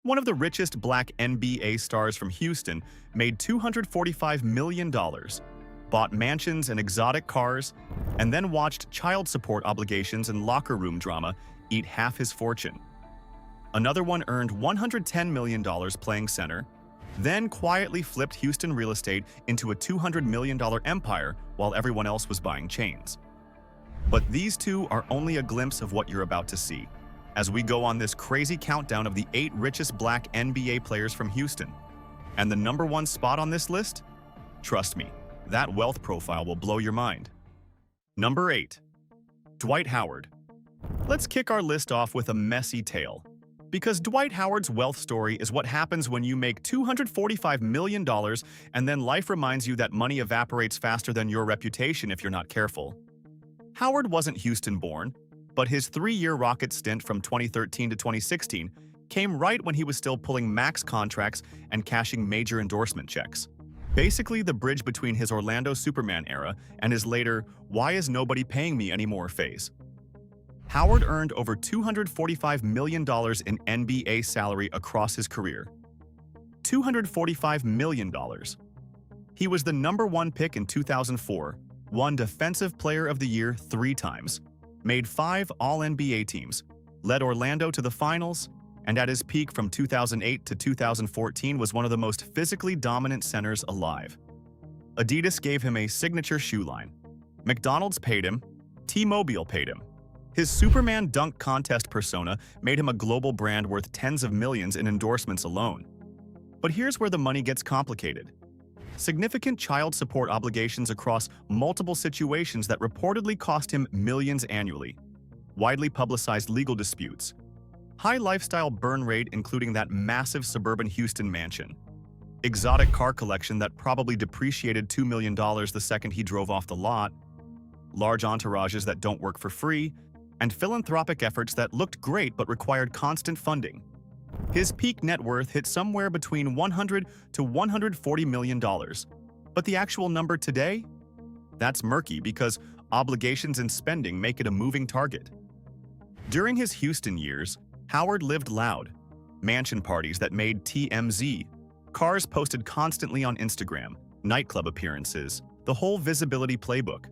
one of the richest black NBA stars from Houston, made $245 million, bought mansions and exotic cars, and then watched child support obligations and locker room drama eat half his fortune. Another one earned $110 million playing center, then quietly flipped Houston real estate into a $200 million empire while everyone else was buying chains. But these two are only a glimpse of what you're about to see, as we go on this crazy countdown of the 8 richest black NBA players from Houston. And the #1 spot on this list? Trust me, that wealth profile will blow your mind. Number 8. Dwight Howard. Let's kick our list off with a messy tale, because Dwight Howard's wealth story is what happens when you make $245 million and then life reminds you that money evaporates faster than your reputation if you're not careful. Howard wasn't Houston-born, but his 3-year Rockets stint from 2013 to 2016 came right when he was still pulling max contracts and cashing major endorsement checks. Basically the bridge between his Orlando Superman era and his later "why is nobody paying me anymore" phase. Howard earned over $245 million in NBA salary across his career. $245 million. He was the #1 pick in 2004, won Defensive Player of the Year 3 times, made 5 All-NBA teams, led Orlando to the finals, and at his peak from 2008 to 2014 was one of the most physically dominant centers alive. Adidas gave him a signature shoe line. McDonald's paid him. T-Mobile paid him. His Superman dunk contest persona made him a global brand worth tens of millions in endorsements alone. But here's where the money gets complicated. Significant child support obligations across multiple situations that reportedly cost him millions annually. Widely publicized legal disputes. High lifestyle burn rate including that massive suburban Houston mansion. Exotic car collection that probably depreciated $2 million the second he drove off the lot. Large entourages that don't work for free. And philanthropic efforts that looked great but required constant funding. His peak net worth hit somewhere between $100 to $140 million. But the actual number today? That's murky because obligations and spending make it a moving target. During his Houston years, Howard lived loud. Mansion parties that made TMZ, cars posted constantly on Instagram, nightclub appearances, the whole visibility playbook.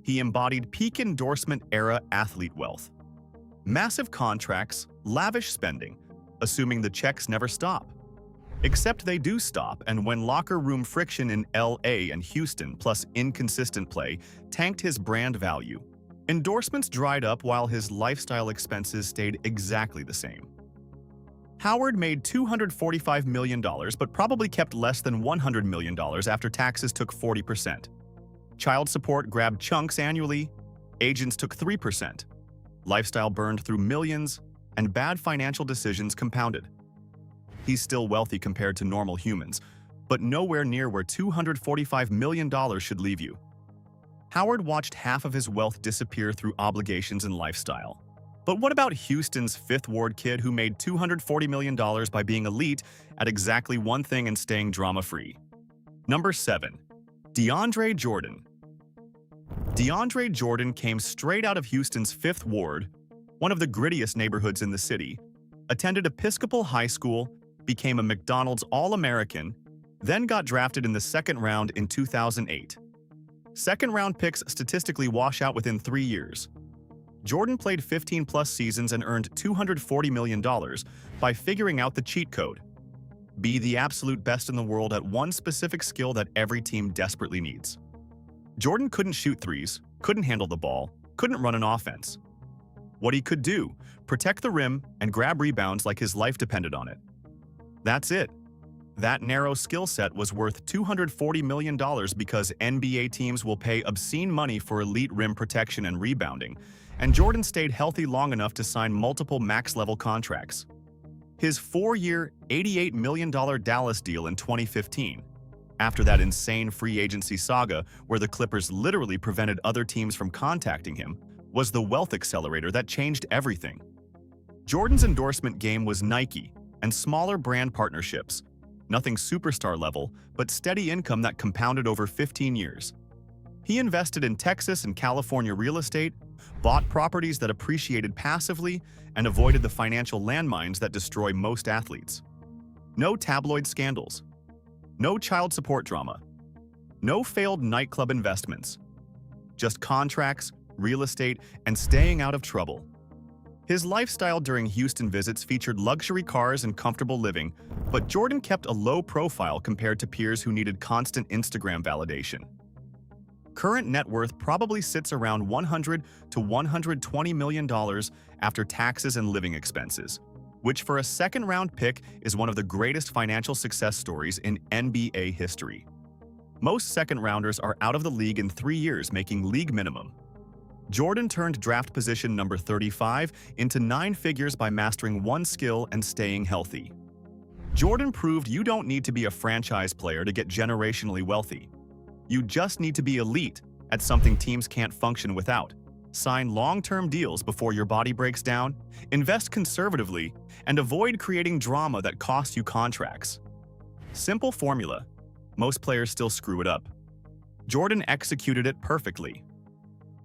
He embodied peak endorsement-era athlete wealth. Massive contracts, lavish spending, assuming the checks never stop. Except they do stop, and when locker room friction in LA and Houston plus inconsistent play tanked his brand value, endorsements dried up while his lifestyle expenses stayed exactly the same. Howard made $245 million but probably kept less than $100 million after taxes took 40%. Child support grabbed chunks annually, agents took 3%, lifestyle burned through millions, and bad financial decisions compounded. He's still wealthy compared to normal humans, but nowhere near where $245 million should leave you. Howard watched half of his wealth disappear through obligations and lifestyle. But what about Houston's Fifth Ward kid who made $240 million by being elite at exactly one thing and staying drama-free? Number 7. DeAndre Jordan. DeAndre Jordan came straight out of Houston's Fifth Ward, one of the grittiest neighborhoods in the city, attended Episcopal High School, became a McDonald's All-American, then got drafted in the 2nd round in 2008. Second-round picks statistically wash out within 3 years. Jordan played 15-plus seasons and earned $240 million by figuring out the cheat code. Be the absolute best in the world at one specific skill that every team desperately needs. Jordan couldn't shoot threes, couldn't handle the ball, couldn't run an offense. What he could do, protect the rim and grab rebounds like his life depended on it. That's it. That narrow skill set was worth $240 million because NBA teams will pay obscene money for elite rim protection and rebounding, and Jordan stayed healthy long enough to sign multiple max-level contracts. His 4-year, $88 million Dallas deal in 2015, after that insane free agency saga where the Clippers literally prevented other teams from contacting him, was the wealth accelerator that changed everything. Jordan's endorsement game was Nike and smaller brand partnerships, nothing superstar level, but steady income that compounded over 15 years. He invested in Texas and California real estate, bought properties that appreciated passively, and avoided the financial landmines that destroy most athletes. No tabloid scandals. No child support drama. No failed nightclub investments. Just contracts, real estate, and staying out of trouble. His lifestyle during Houston visits featured luxury cars and comfortable living, but Jordan kept a low profile compared to peers who needed constant Instagram validation. Current net worth probably sits around $100 to $120 million after taxes and living expenses, which for a second-round pick is one of the greatest financial success stories in NBA history. Most second-rounders are out of the league in 3 years, making league minimum. Jordan turned draft position number 35 into 9 figures by mastering one skill and staying healthy. Jordan proved you don't need to be a franchise player to get generationally wealthy. You just need to be elite at something teams can't function without. Sign long-term deals before your body breaks down, invest conservatively, and avoid creating drama that costs you contracts. Simple formula. Most players still screw it up. Jordan executed it perfectly.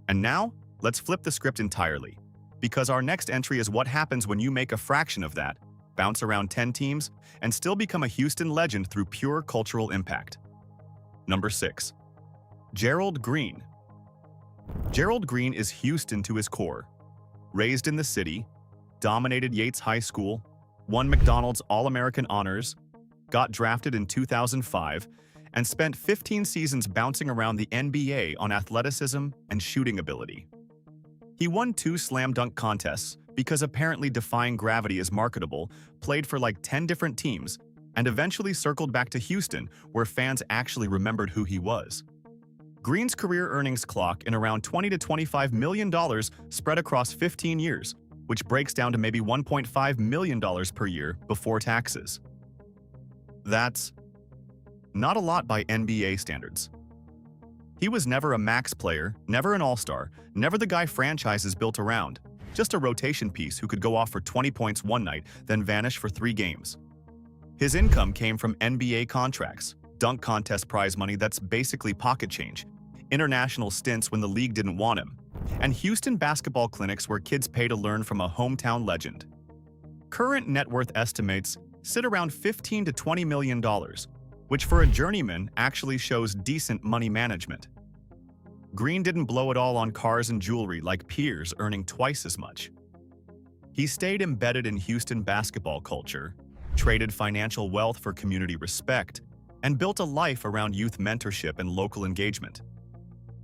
And now, let's flip the script entirely, because our next entry is what happens when you make a fraction of that, bounce around 10 teams, and still become a Houston legend through pure cultural impact. Number 6. Gerald Green. Gerald Green is Houston to his core. Raised in the city, dominated Yates High School, won McDonald's All-American honors, got drafted in 2005, and spent 15 seasons bouncing around the NBA on athleticism and shooting ability. He won 2 slam dunk contests because apparently defying gravity is marketable, played for like 10 different teams, and eventually circled back to Houston, where fans actually remembered who he was. Green's career earnings clock in around $20 to $25 million spread across 15 years, which breaks down to maybe $1.5 million per year before taxes. That's not a lot by NBA standards. He was never a max player, never an all-star, never the guy franchises built around, just a rotation piece who could go off for 20 points one night, then vanish for 3 games. His income came from NBA contracts, dunk contest prize money that's basically pocket change, international stints when the league didn't want him, and Houston basketball clinics where kids pay to learn from a hometown legend. Current net worth estimates sit around $15 to $20 million, which for a journeyman actually shows decent money management. Green didn't blow it all on cars and jewelry like peers earning twice as much. He stayed embedded in Houston basketball culture, traded financial wealth for community respect, and built a life around youth mentorship and local engagement.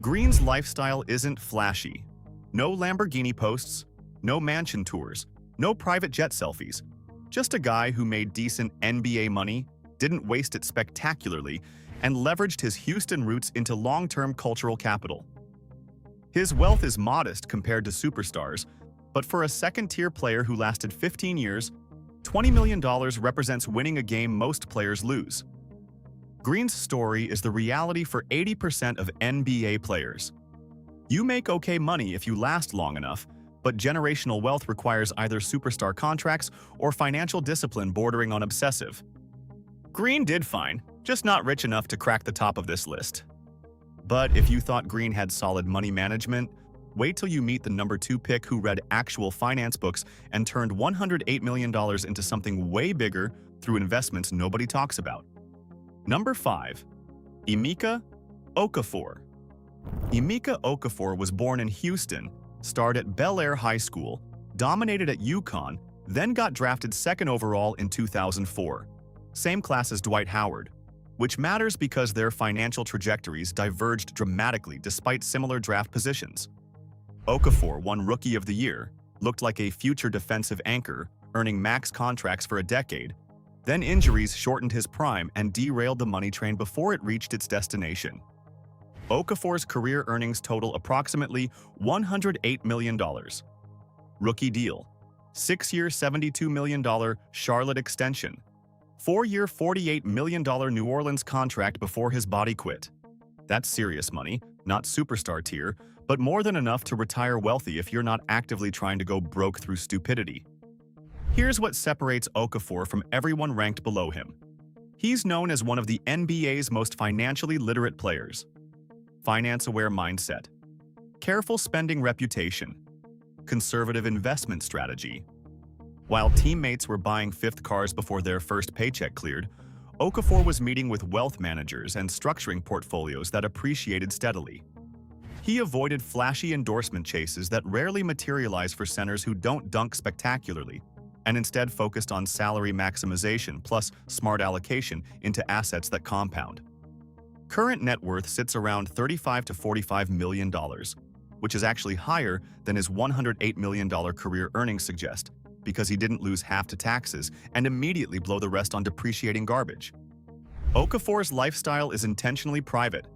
Green's lifestyle isn't flashy. No Lamborghini posts, no mansion tours, no private jet selfies. Just a guy who made decent NBA money, didn't waste it spectacularly, and leveraged his Houston roots into long-term cultural capital. His wealth is modest compared to superstars, but for a second-tier player who lasted 15 years, $20 million represents winning a game most players lose. Green's story is the reality for 80% of NBA players. You make okay money if you last long enough, but generational wealth requires either superstar contracts or financial discipline bordering on obsessive. Green did fine, just not rich enough to crack the top of this list. But if you thought Green had solid money management, wait till you meet the number 2 pick who read actual finance books and turned $108 million into something way bigger through investments nobody talks about. Number 5. Emeka Okafor. Emeka Okafor was born in Houston, starred at Bel Air High School, dominated at UConn, then got drafted 2nd overall in 2004. Same class as Dwight Howard, which matters because their financial trajectories diverged dramatically despite similar draft positions. Okafor won Rookie of the Year, looked like a future defensive anchor, earning max contracts for a decade. Then injuries shortened his prime and derailed the money train before it reached its destination. Okafor's career earnings total approximately $108 million. Rookie deal. 6-year $72 million Charlotte extension. 4-year $48 million New Orleans contract before his body quit. That's serious money, not superstar tier, but more than enough to retire wealthy if you're not actively trying to go broke through stupidity. Here's what separates Okafor from everyone ranked below him. He's known as one of the NBA's most financially literate players. finance-aware mindset, careful spending reputation, conservative investment strategy. While teammates were buying fifth cars before their first paycheck cleared, Okafor was meeting with wealth managers and structuring portfolios that appreciated steadily. He avoided flashy endorsement chases that rarely materialize for centers who don't dunk spectacularly, and instead focused on salary maximization plus smart allocation into assets that compound. Current net worth sits around $35 to $45 million, which is actually higher than his $108 million career earnings suggest, because he didn't lose half to taxes and immediately blow the rest on depreciating garbage. Okafor's lifestyle is intentionally private: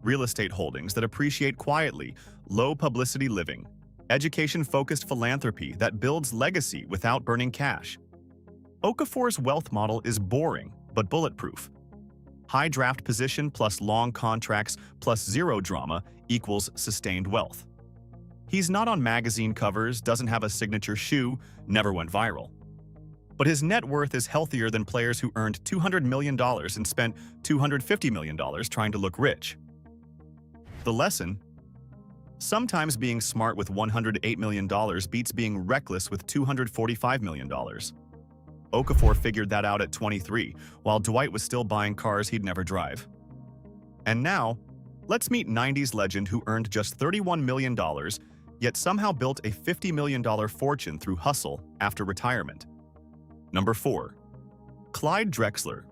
real estate holdings that appreciate quietly, low publicity living, education-focused philanthropy that builds legacy without burning cash. Okafor's wealth model is boring but bulletproof. High draft position plus long contracts plus zero drama equals sustained wealth. He's not on magazine covers, doesn't have a signature shoe, never went viral. But his net worth is healthier than players who earned $200 million and spent $250 million trying to look rich. The lesson? Sometimes being smart with $108 million beats being reckless with $245 million. Okafor figured that out at 23, while Dwight was still buying cars he'd never drive. And now, let's meet 90s legend who earned just $31 million, yet somehow built a $50 million fortune through hustle after retirement. Number 4. Clyde Drexler.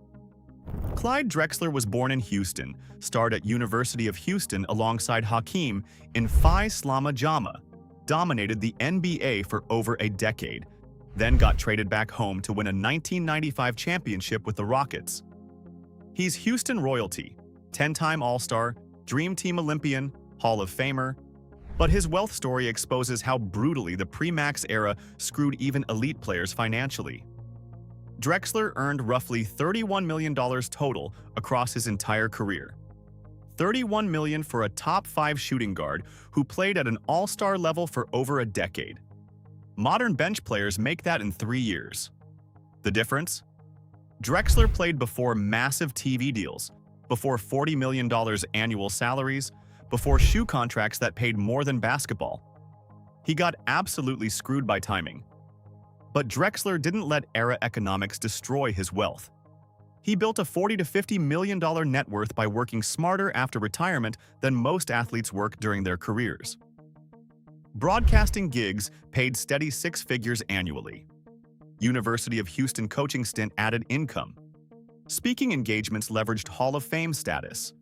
Clyde Drexler was born in Houston, starred at University of Houston alongside Hakeem in Phi Slama Jama, dominated the NBA for over a decade, then got traded back home to win a 1995 championship with the Rockets. He's Houston royalty, 10-time All-Star, Dream Team Olympian, Hall of Famer, but his wealth story exposes how brutally the pre-Max era screwed even elite players financially. Drexler earned roughly $31 million total across his entire career. $31 million for a top 5 shooting guard who played at an all-star level for over a decade. Modern bench players make that in 3 years. The difference? Drexler played before massive TV deals, before $40 million annual salaries, before shoe contracts that paid more than basketball. He got absolutely screwed by timing. But Drexler didn't let era economics destroy his wealth. He built a $40 to $50 million net worth by working smarter after retirement than most athletes work during their careers. Broadcasting gigs paid steady 6 figures annually. University of Houston coaching stint added income. Speaking engagements leveraged Hall of Fame status.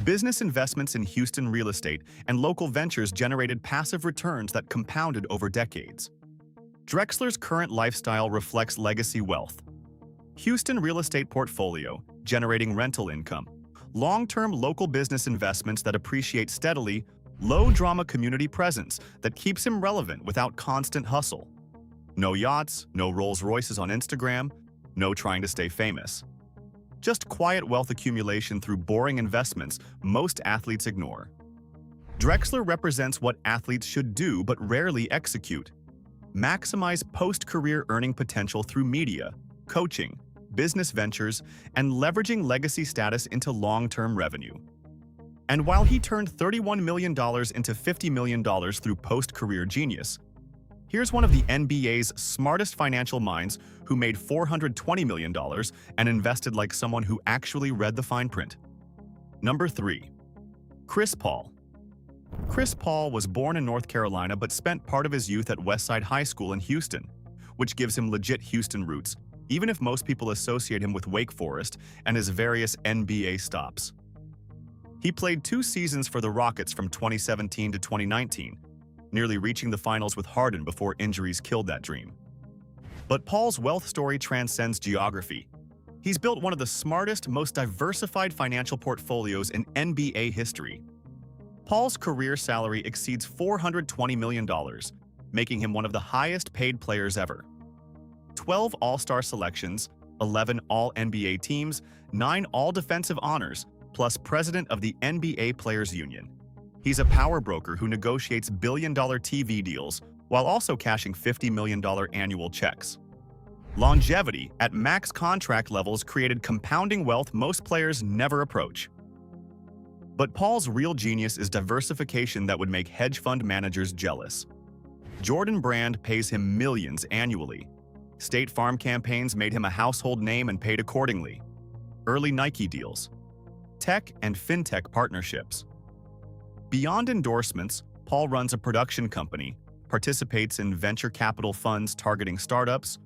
Business investments in Houston real estate and local ventures generated passive returns that compounded over decades. Drexler's current lifestyle reflects legacy wealth. Houston real estate portfolio, generating rental income. Long-term local business investments that appreciate steadily. Low-drama community presence that keeps him relevant without constant hustle. No yachts, no Rolls-Royces on Instagram, no trying to stay famous. Just quiet wealth accumulation through boring investments most athletes ignore. Drexler represents what athletes should do but rarely execute. Maximize post-career earning potential through media, coaching, business ventures, and leveraging legacy status into long-term revenue. And while he turned $31 million into $50 million through post-career genius, here's one of the NBA's smartest financial minds who made $420 million and invested like someone who actually read the fine print. Number 3. Chris Paul. Chris Paul was born in North Carolina but spent part of his youth at Westside High School in Houston, which gives him legit Houston roots, even if most people associate him with Wake Forest and his various NBA stops. He played 2 seasons for the Rockets from 2017 to 2019, nearly reaching the finals with Harden before injuries killed that dream. But Paul's wealth story transcends geography. He's built one of the smartest, most diversified financial portfolios in NBA history. Paul's career salary exceeds $420 million, making him one of the highest-paid players ever. 12 All-Star selections, 11 All-NBA teams, 9 All-Defensive honors, plus president of the NBA Players Union. He's a power broker who negotiates billion-dollar TV deals while also cashing $50 million annual checks. Longevity at max contract levels created compounding wealth most players never approach. But Paul's real genius is diversification that would make hedge fund managers jealous. Jordan Brand pays him millions annually. State Farm campaigns made him a household name and paid accordingly. Early Nike deals. Tech and fintech partnerships. Beyond endorsements, Paul runs a production company, participates in venture capital funds targeting startups,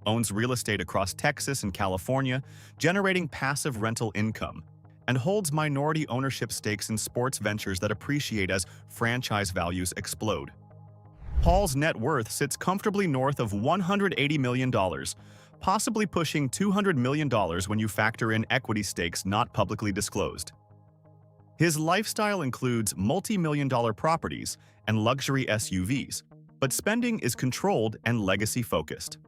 owns real estate across Texas and California, generating passive rental income, and holds minority ownership stakes in sports ventures that appreciate as franchise values explode. Paul's net worth sits comfortably north of $180 million, possibly pushing $200 million when you factor in equity stakes not publicly disclosed. His lifestyle includes multi-million-dollar properties and luxury SUVs, but spending is controlled and legacy-focused.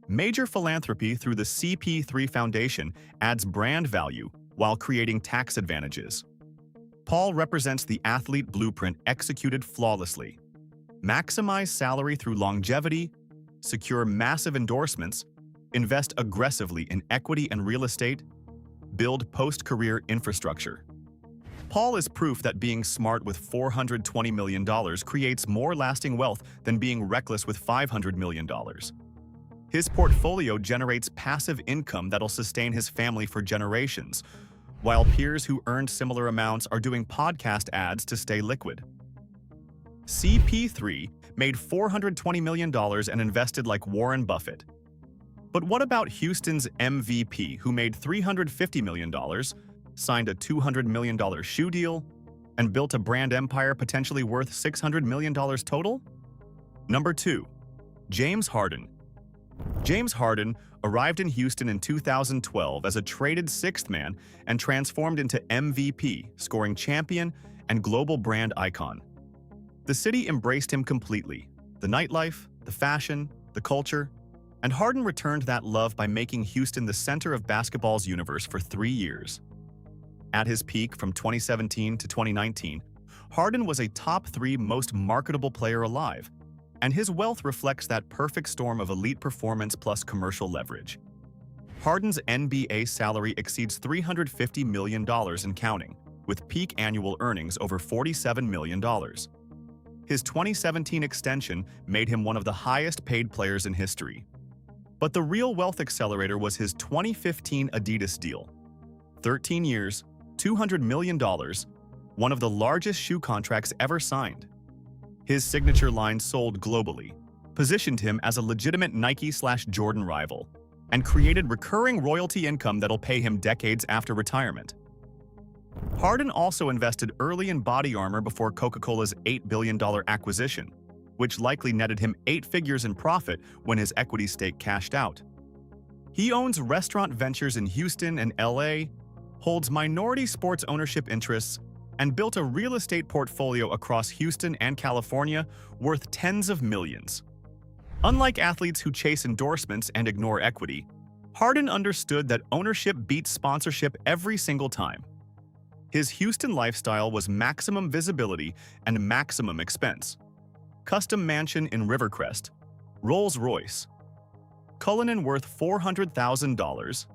Major philanthropy through the CP3 Foundation adds brand value while creating tax advantages. Paul represents the athlete blueprint executed flawlessly. Maximize salary through longevity, secure massive endorsements, invest aggressively in equity and real estate, build post-career infrastructure. Paul is proof that being smart with $420 million creates more lasting wealth than being reckless with $500 million. His portfolio generates passive income that'll sustain his family for generations, while peers who earned similar amounts are doing podcast ads to stay liquid. CP3 made $420 million and invested like Warren Buffett. But what about Houston's MVP, who made $350 million, signed a $200 million shoe deal, and built a brand empire potentially worth $600 million total? Number 2. James Harden. James Harden arrived in Houston in 2012 as a traded sixth man and transformed into MVP, scoring champion and global brand icon. The city embraced him completely: the nightlife, the fashion, the culture, and Harden returned that love by making Houston the center of basketball's universe for 3 years. At his peak from 2017 to 2019, Harden was a top 3 most marketable player alive, and his wealth reflects that perfect storm of elite performance plus commercial leverage. Harden's NBA salary exceeds $350 million and counting, with peak annual earnings over $47 million. His 2017 extension made him one of the highest-paid players in history. But the real wealth accelerator was his 2015 Adidas deal. 13 years, $200 million, one of the largest shoe contracts ever signed. His signature line sold globally, positioned him as a legitimate Nike/Jordan rival, and created recurring royalty income that'll pay him decades after retirement. Harden also invested early in body armor before Coca-Cola's $8 billion acquisition, which likely netted him 8 figures in profit when his equity stake cashed out. He owns restaurant ventures in Houston and LA, holds minority sports ownership interests, and built a real estate portfolio across Houston and California worth tens of millions. Unlike athletes who chase endorsements and ignore equity, Harden understood that ownership beats sponsorship every single time. His Houston lifestyle was maximum visibility and maximum expense. Custom mansion in Rivercrest, Rolls-Royce. Cullinan worth $400,000.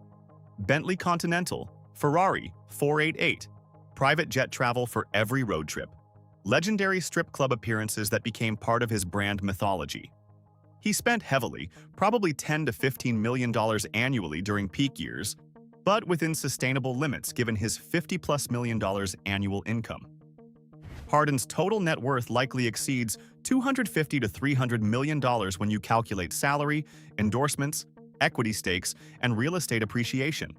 Bentley Continental, Ferrari 488. Private jet travel for every road trip. Legendary strip club appearances that became part of his brand mythology. He spent heavily, probably $10 to $15 million annually during peak years, but within sustainable limits given his $50+ million annual income. Harden's total net worth likely exceeds $250 to $300 million when you calculate salary, endorsements, equity stakes, and real estate appreciation.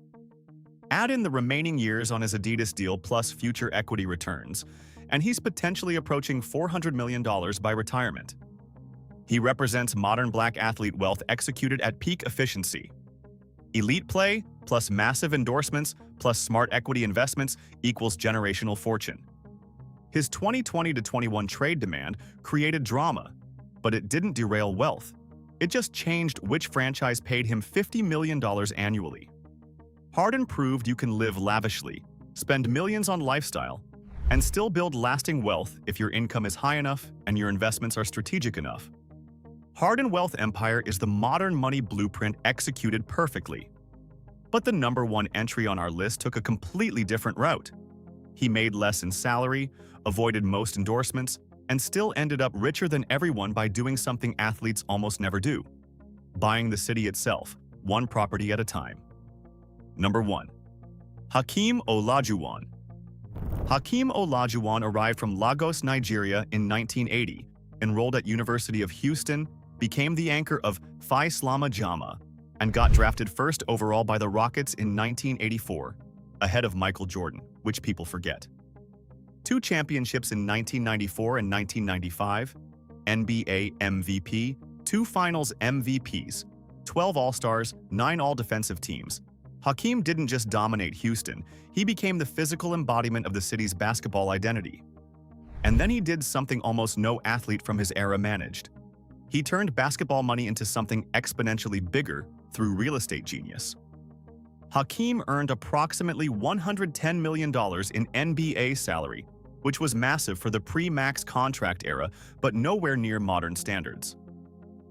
Add in the remaining years on his Adidas deal plus future equity returns, and he's potentially approaching $400 million by retirement. He represents modern black athlete wealth executed at peak efficiency. Elite play plus massive endorsements plus smart equity investments equals generational fortune. His 2020-21 trade demand created drama, but it didn't derail wealth. It just changed which franchise paid him $50 million annually. Harden proved you can live lavishly, spend millions on lifestyle, and still build lasting wealth if your income is high enough and your investments are strategic enough. Harden Wealth Empire is the modern money blueprint executed perfectly. But the number 1 entry on our list took a completely different route. He made less in salary, avoided most endorsements, and still ended up richer than everyone by doing something athletes almost never do: buying the city itself, one property at a time. Number 1. Hakeem Olajuwon. Hakeem Olajuwon arrived from Lagos, Nigeria in 1980, enrolled at University of Houston, became the anchor of Phi Slama Jama, and got drafted first overall by the Rockets in 1984, ahead of Michael Jordan, which people forget. 2 championships in 1994 and 1995, NBA MVP, 2 Finals MVPs, 12 All-Stars, 9 All-Defensive teams. Hakeem didn't just dominate Houston, he became the physical embodiment of the city's basketball identity. And then he did something almost no athlete from his era managed. He turned basketball money into something exponentially bigger through real estate genius. Hakeem earned approximately $110 million in NBA salary, which was massive for the pre-max contract era, but nowhere near modern standards.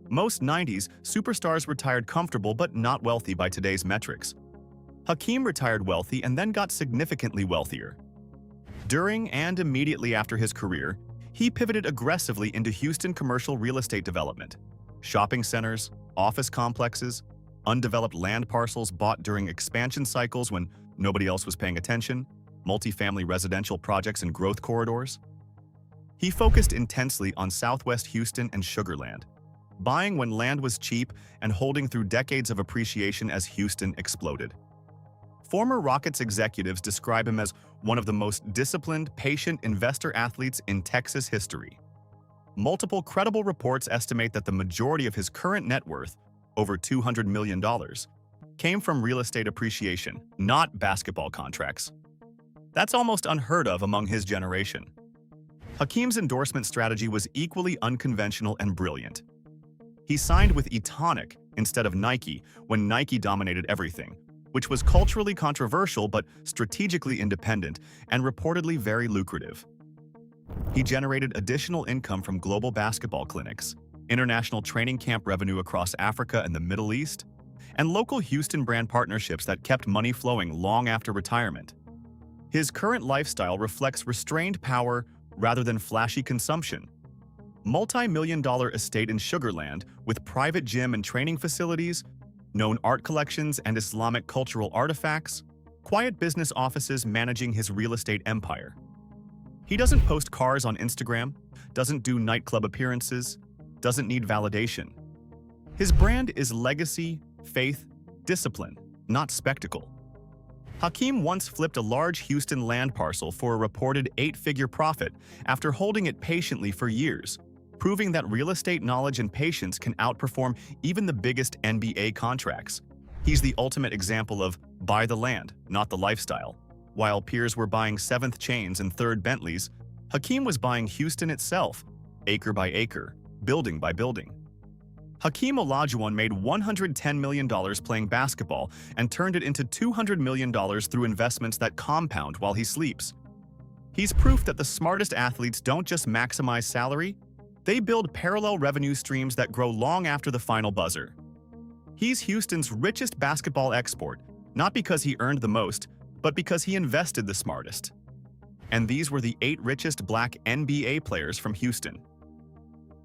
Most 90s superstars retired comfortable but not wealthy by today's metrics. Hakeem retired wealthy and then got significantly wealthier. During and immediately after his career, he pivoted aggressively into Houston commercial real estate development. Shopping centers, office complexes, undeveloped land parcels bought during expansion cycles when nobody else was paying attention, multifamily residential projects and growth corridors. He focused intensely on Southwest Houston and Sugar Land, buying when land was cheap and holding through decades of appreciation as Houston exploded. Former Rockets executives describe him as one of the most disciplined, patient investor-athletes in Texas history. Multiple credible reports estimate that the majority of his current net worth, over $200 million, came from real estate appreciation, not basketball contracts. That's almost unheard of among his generation. Hakeem's endorsement strategy was equally unconventional and brilliant. He signed with Etonic instead of Nike when Nike dominated everything, which was culturally controversial but strategically independent and reportedly very lucrative. He generated additional income from global basketball clinics, international training camp revenue across Africa and the Middle East, and local Houston brand partnerships that kept money flowing long after retirement. His current lifestyle reflects restrained power rather than flashy consumption. Multi-million-dollar estate in Sugar Land with private gym and training facilities, known art collections and Islamic cultural artifacts, quiet business offices managing his real estate empire. He doesn't post cars on Instagram, doesn't do nightclub appearances, doesn't need validation. His brand is legacy, faith, discipline, not spectacle. Hakeem once flipped a large Houston land parcel for a reported 8-figure profit after holding it patiently for years, proving that real estate knowledge and patience can outperform even the biggest NBA contracts. He's the ultimate example of buy the land, not the lifestyle. While peers were buying 7th chains and 3rd Bentleys, Hakeem was buying Houston itself, acre by acre, building by building. Hakeem Olajuwon made $110 million playing basketball and turned it into $200 million through investments that compound while he sleeps. He's proof that the smartest athletes don't just maximize salary, they build parallel revenue streams that grow long after the final buzzer. He's Houston's richest basketball export, not because he earned the most, but because he invested the smartest. And these were the 8 richest black NBA players from Houston.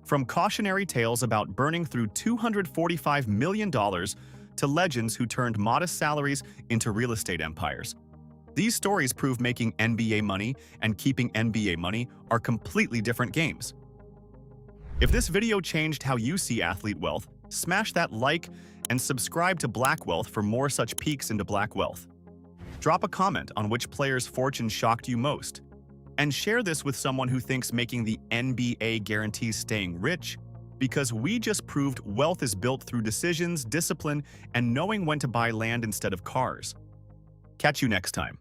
From cautionary tales about burning through $245 million to legends who turned modest salaries into real estate empires. These stories prove making NBA money and keeping NBA money are completely different games. If this video changed how you see athlete wealth, smash that like and subscribe to Black Wealth for more such peeks into black wealth. Drop a comment on which player's fortune shocked you most. And share this with someone who thinks making the NBA guarantees staying rich, because we just proved wealth is built through decisions, discipline, and knowing when to buy land instead of cars. Catch you next time.